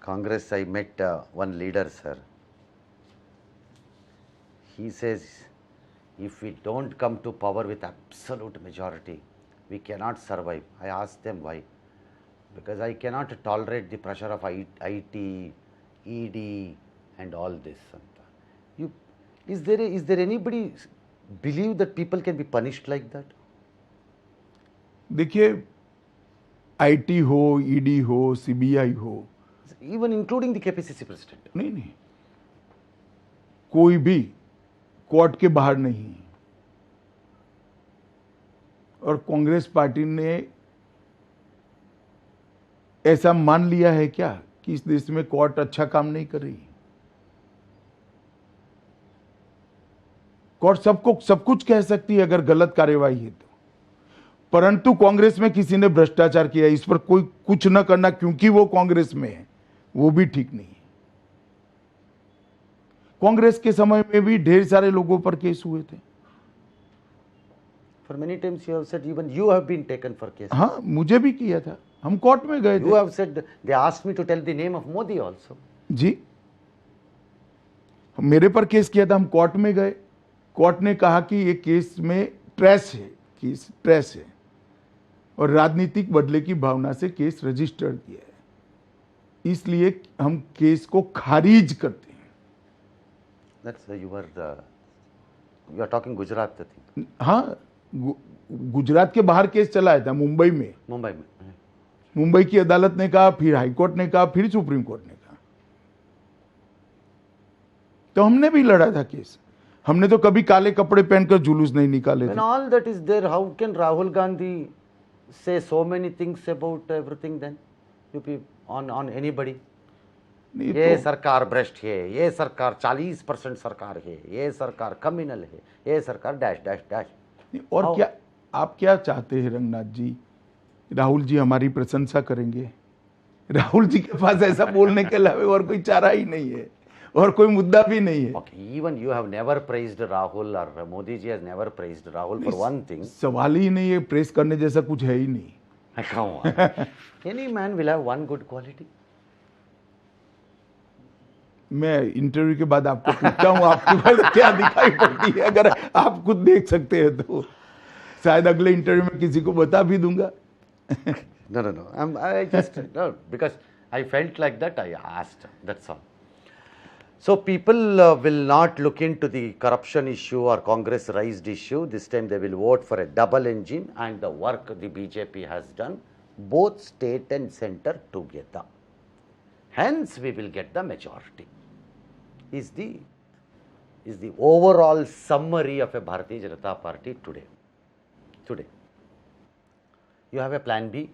Congress, I met one leader, sir. He says, if we don't come to power with absolute majority, we cannot survive. I asked them why. Because I cannot tolerate the pressure of IT, ED, and all this. Is there anybody believe that people can be punished like that? देखिए, IT हो, ED हो, CBI हो, Even including the KPCC president. नहीं, कोई भी court के बाहर नहीं है। और कांग्रेस पार्टी ने ऐसा मान लिया है क्या कि इस देश में कोर्ट अच्छा काम नहीं कर रही? कोर्ट सब कुछ कह सकती है अगर गलत कार्यवाही है तो, परंतु कांग्रेस में किसी ने भ्रष्टाचार किया, इस पर कोई कुछ न करना क्योंकि वो कांग्रेस में है, वो भी ठीक नहीं है। कांग्रेस के समय में भी ढेर सारे लोगों पर केस हुए थे। For many times you have said even you have been taken for case. हाँ, मुझे भी किया था, हम कोर्ट में गए थे। You have said they asked me to tell the name of Modi also. जी, मेरे पर केस किया था, हम कोर्ट में गए। कोर्ट ने कहा कि ये केस में ट्रेस है और राजनीतिक बदले की भावना से केस रजिस्टर्ड किया है, इसलिए हम केस को खारिज करते हैं। That's you are talking Gujarat, I think. हाँ, गुजरात के बाहर केस चलाया था, मुंबई में। मुंबई की अदालत ने कहा, फिर हाईकोर्ट ने कहा, फिर सुप्रीम कोर्ट ने कहा, तो हमने भी लड़ा था केस। हमने तो कभी काले कपड़े पहनकर जुलूस नहीं निकाले थे। When all that is there, how can Rahul Gandhi say so many things about everything then? On anybody? ये सरकार भ्रष्ट है, ये सरकार 40% सरकार है, ये सरकार कम्युनल है, ये सरकार डैश डैश डैश। और क्या आप क्या चाहते हैं रंगनाथ जी? राहुल जी हमारी प्रशंसा करेंगे? राहुल जी के पास ऐसा बोलने के अलावा और कोई चारा ही नहीं है और कोई मुद्दा भी नहीं है। Okay, even you have never praised Rahul or Modi ji has never praised Rahul for one thing. सवाल ही नहीं है, प्रेस करने जैसा कुछ है ही नहीं। Come on. Any man will have one good quality. मैं इंटरव्यू के बाद आपको पूछता हूँ आपके पास क्या दिखाई पड़ती है, अगर आप खुद देख सकते हैं तो शायद अगले इंटरव्यू में किसी को बता भी दूंगा। No. I just no, because I felt like that. I asked. That's all. So people will not look into the corruption issue or Congress raised issue. This time they will vote for a double engine and the work the BJP has done, both state and center together. Hence we will get the majority. Is the overall summary of a Bharatiya Janata Party today. You have a plan B.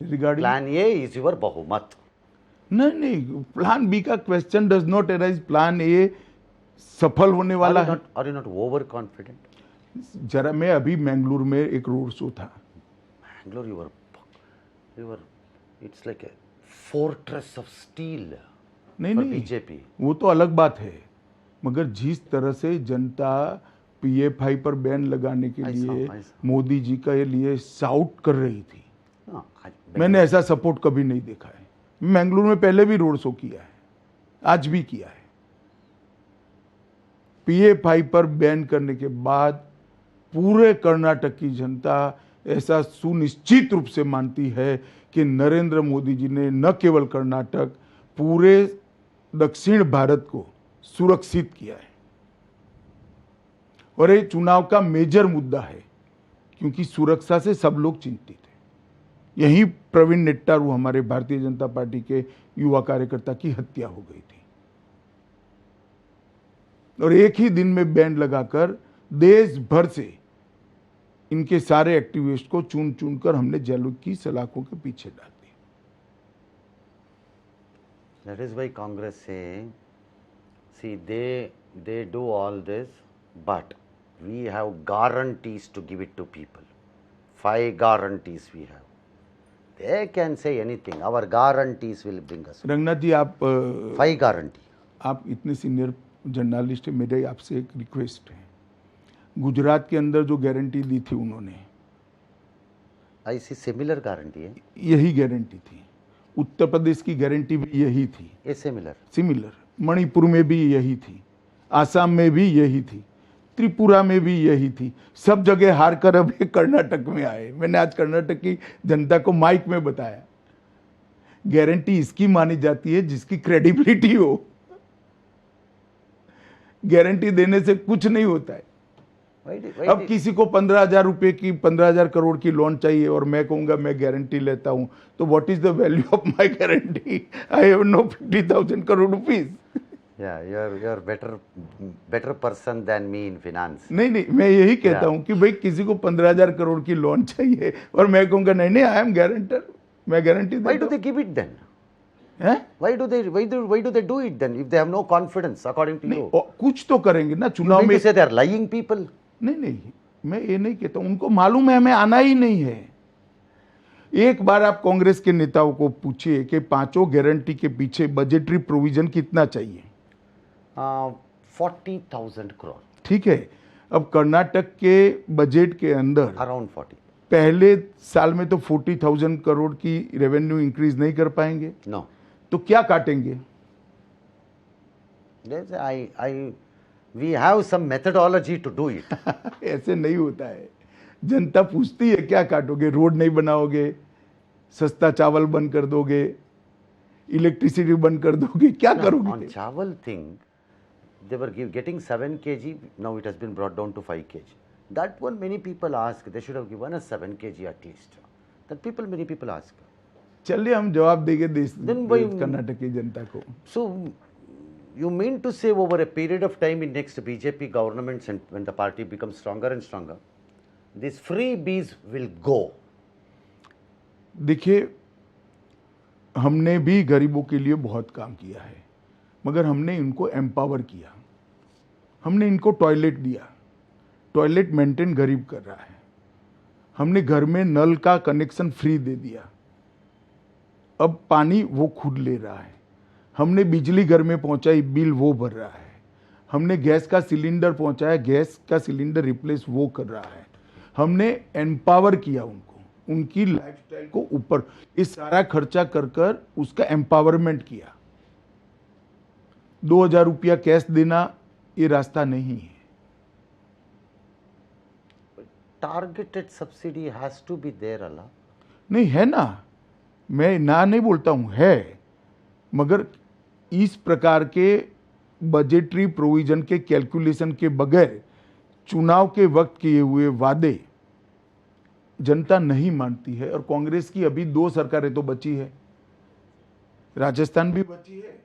Regarding Plan A is your Bahumat. नहीं, plan B का question does not arise. Plan A सफल होने वाला है। Are you not overconfident? जरा, मैं अभी मैंगलोर में एक रोड शो था। Bangalore, you were, it's like a fortress of steel. नहीं, BJP. वो तो अलग बात है, मगर जिस तरह से जनता पीएफआई पर बैन लगाने के लिए मोदी जी का लिए शाउट कर रही थी, मैंने ऐसा सपोर्ट कभी नहीं देखा है। मैंगलोर में पहले भी रोड शो किया है, आज भी किया है। पीएफआई पर बैन करने के बाद पूरे कर्नाटक की जनता ऐसा सुनिश्चित रूप से मानती है कि नरेंद्र मोदी जी ने न केवल कर्नाटक, पूरे दक्षिण भारत को सुरक्षित किया है। और ये चुनाव का मेजर मुद्दा है, क्योंकि सुरक्षा से सब लोग चिंतित हैं। यही प्रवीण नेट्टारू, हमारे भारतीय जनता पार्टी के युवा कार्यकर्ता की हत्या हो गई थी, और एक ही दिन में बैन लगाकर देश भर से इनके सारे एक्टिविस्ट को चुन चुनकर हमने जेलों की सलाखों के पीछे डाल दिया। That is why Congress say, see, they do all this, but we have guarantees to give it to people. 5 guarantees we have. They can say anything. Our guarantees will bring us. Ranganath जी, आप 5 guarantee. आप इतने senior journalist हैं, मेरे आपसे एक request है। गुजरात के अंदर जो गारंटी दी थी उन्होंने, I see similar guarantee है। यही गारंटी थी। उत्तर प्रदेश की गारंटी भी यही थी, ए सिमिलर। सिमिलर। मणिपुर में भी यही थी, आसाम में भी यही थी, त्रिपुरा में भी यही थी। सब जगह हार कर अब ये कर्नाटक में आए। मैंने आज कर्नाटक की जनता को माइक में बताया, गारंटी इसकी मानी जाती है जिसकी क्रेडिबिलिटी हो। गारंटी देने से कुछ नहीं होता है। अब किसी को 15,000 रुपए की 15,000 करोड़ की लोन चाहिए और मैं कहूंगा मैं गारंटी लेता हूं, तो what is the value of my guarantee? I have no 50,000 crore rupees. Yeah, you're better person than me in finance. नहीं, मैं यही कहता हूं कि भाई किसी को 15,000 करोड़ की लोन चाहिए और मैं कहूंगा नहीं, आई एम गारंटर, मैं गारंटी देता हूं। Why do they give it then? हैं? Why do they do it then if they have no confidence according to you? कुछ तो करेंगे ना चुनाव You में। mean to say they are lying people? नहीं, मैं ये नहीं कहता, उनको मालूम है हमें आना ही नहीं है। एक बार आप कांग्रेस के नेताओं को पूछिए कि पांचों गारंटी के पीछे बजटरी प्रोविजन कितना चाहिए। 40,000 crore. ठीक है, अब कर्नाटक के बजट के अंदर Around 40. पहले साल में तो 40,000 करोड़ की रेवेन्यू इंक्रीज नहीं कर पाएंगे, No. तो क्या काटेंगे? We have some methodology to do it. ऐसे नहीं होता है। जनता पूछती है क्या काटोगे? रोड नहीं बनाओगे, सस्ता चावल बंद कर दोगे, इलेक्ट्रिसिटी बंद कर दोगे, क्या करोगे? On chawal thing, they were getting 7 kg, now it has been brought down to 5 kg. That one many people ask, they should have given us 7 kg at least. Many people ask. चलिए हम जवाब देंगे देश Then why- Karnataka की जनता को। So, you mean to say over a period of time in next BJP governments and when the party becomes stronger and stronger, these freebies will go? देखिए, हमने भी गरीबों के लिए बहुत काम किया है, मगर हमने इनको एम्पावर किया। हमने इनको टॉयलेट दिया, टॉयलेट मेंटेन गरीब कर रहा है। हमने घर में नल का कनेक्शन फ्री दे दिया, अब पानी वो खुद ले रहा है। हमने बिजली घर में पहुंचाई, बिल वो भर रहा है। हमने गैस का सिलेंडर पहुंचाया, गैस का सिलेंडर रिप्लेस वो कर रहा है। हमने एम्पावर किया उनको, उनकी लाइफस्टाइल को ऊपर, इस सारा खर्चा कर कर उसका एम्पावरमेंट किया। 2,000 रुपया कैश देना ये रास्ता नहीं है। Targeted subsidy has to be there, Allah. नहीं है ना, मैं ना नहीं बोलता हूं, है, मगर इस प्रकार के बजटरी प्रोविजन के कैलकुलेशन के बगैर चुनाव के वक्त किए हुए वादे जनता नहीं मानती है। और कांग्रेस की अभी 2 सरकारें तो बची है, राजस्थान भी बची है,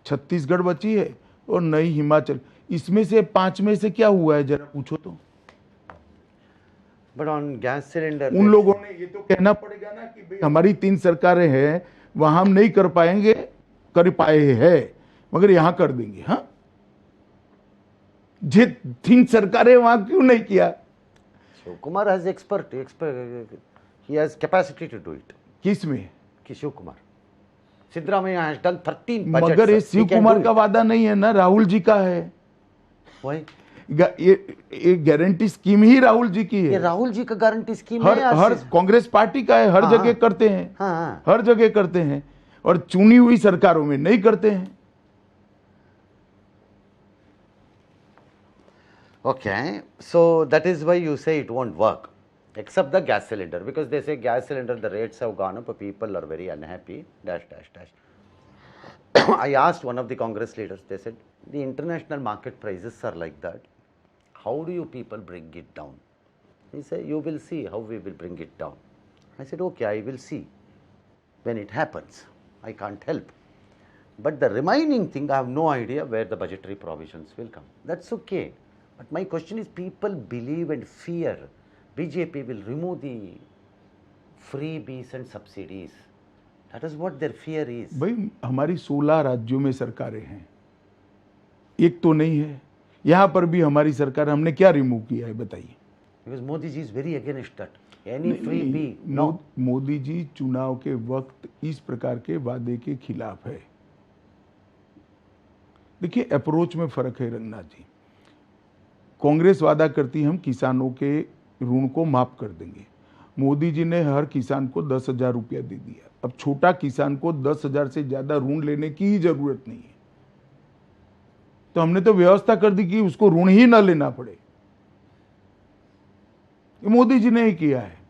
छत्तीसगढ़ बची है और नई हिमाचल। इसमें से 5 में से क्या हुआ है जरा पूछो तो। But on gas cylinder, उन लोगों ने ये तो कहना पड़ेगा ना कि भाई हमारी 3 सरकारें हैं, वहां हम नहीं कर पाएंगे, कर पाए हैं, मगर यहां कर देंगे। हाँ, जे 3 सरकारें वहां क्यों नहीं किया? Shiv Kumar has he has capacity to do it. किस में? Shiv Kumar. Siddaramaiah has done 13 budgets. मगर ये sir. Shiv He can Kumar do का it. वादा नहीं है ना, राहुल जी का है। Why? ये गारंटी स्कीम ही राहुल जी की ये है। राहुल जी का गारंटी स्कीम हर है। हर कांग्रेस पार्टी का है, हर हाँ, जगह करते हैं, हाँ। हर जगह करते हैं, और चुनी हुई सरकारों में नहीं करते हैं। Okay, so that is why you say it won't work, except the gas cylinder, because they say gas cylinder, the rates have gone up, people are very unhappy, dash, dash, dash. I asked one of the Congress leaders, they said, the international market prices are like that. How do you people bring it down? He said, you will see how we will bring it down. I said, okay, I will see when it happens. I can't help. But the remaining thing, I have no idea where the budgetary provisions will come. That's okay. But my question is, people believe and fear BJP will remove the freebies and subsidies. That is what their fear is. भाई हमारी 16 राज्यों में सरकारें हैं, एक तो नहीं है। यहाँ पर भी हमारी सरकार, हमने क्या रिमूव किया है बताइए? Because Modi ji is very against that. Any freebie, no. Modi ji चुनाव के वक्त इस प्रकार के वादे के खिलाफ है। देखिए, अप्रोच में फर्क है रंगनाथ जी। कांग्रेस वादा करती हम किसानों के ऋण को माफ कर देंगे। मोदी जी ने हर किसान को 10,000 रुपया दे दिया। अब छोटा किसान को 10,000 से ज्यादा ऋण लेने की ही जरूरत नहीं है, तो हमने तो व्यवस्था कर दी कि उसको ऋण ही ना लेना पड़े। ये मोदी जी ने ही किया है।